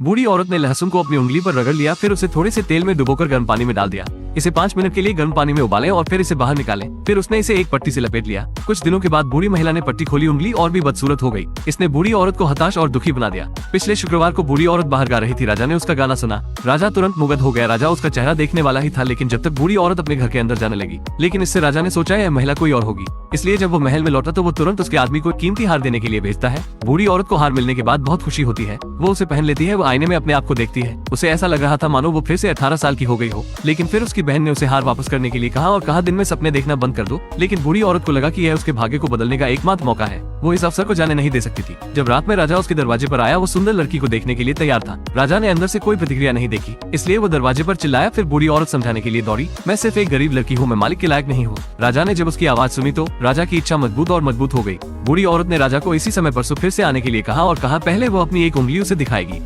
बूढ़ी औरत ने लहसुन को अपनी उंगली पर रगड़ लिया, फिर उसे थोड़े से तेल में डुबोकर गर्म पानी में डाल दिया। इसे 5 मिनट के लिए गर्म पानी में उबालें और फिर इसे बाहर निकालें। फिर उसने इसे एक पट्टी से लपेट लिया। कुछ दिनों के बाद बूढ़ी महिला ने पट्टी खोली, उंगली और भी बदसूरत हो गई। इसने बूढ़ी औरत को हताश और दुखी बना दिया। पिछले शुक्रवार को बूढ़ी औरत बाहर गा रही थी। राजा ने उसका गाना सुना। राजा तुरंत मुग्ध हो गया। राजा उसका चेहरा देखने वाला ही था, लेकिन जब तक बूढ़ी औरत अपने घर के अंदर जाने लगी, लेकिन इससे राजा ने सोचा यह महिला कोई और होगी। इसलिए जब वो महल में लौटा तो वो तुरंत उसके आदमी को कीमती हार देने के लिए भेजता है। बूढ़ी औरत को हार मिलने के बाद बहुत खुशी होती है। वो उसे पहन लेती है। वो आईने में अपने आप को देखती है। उसे ऐसा लग रहा था मानो वो फिर से 18 साल की हो गई हो। लेकिन फिर उसकी बहन ने उसे हार वापस करने के लिए कहा और कहा दिन में सपने देखना बंद कर दो। लेकिन बूढ़ी औरत को लगा कि यह उसके भाग्य को बदलने का एकमात्र मौका है। वो इस अवसर को जाने नहीं दे सकती थी। जब रात में राजा उसके दरवाजे पर आया, वो सुंदर लड़की को देखने के लिए तैयार था। राजा ने अंदर से कोई प्रतिक्रिया नहीं देखी, इसलिए वो दरवाजे पर चिल्लाया। फिर बूढ़ी औरत समझाने के लिए दौड़ी, मैं सिर्फ एक गरीब लड़की हूँ, मैं मालिक के लायक नहीं हूँ। राजा ने जब उसकी आवाज सुनी तो राजा की इच्छा मजबूत और मजबूत हो गई। बूढ़ी औरत ने राजा को इसी समय परसों फिर से आने के लिए कहा और कहा पहले वो अपनी एक उंगली उसे दिखाएगी।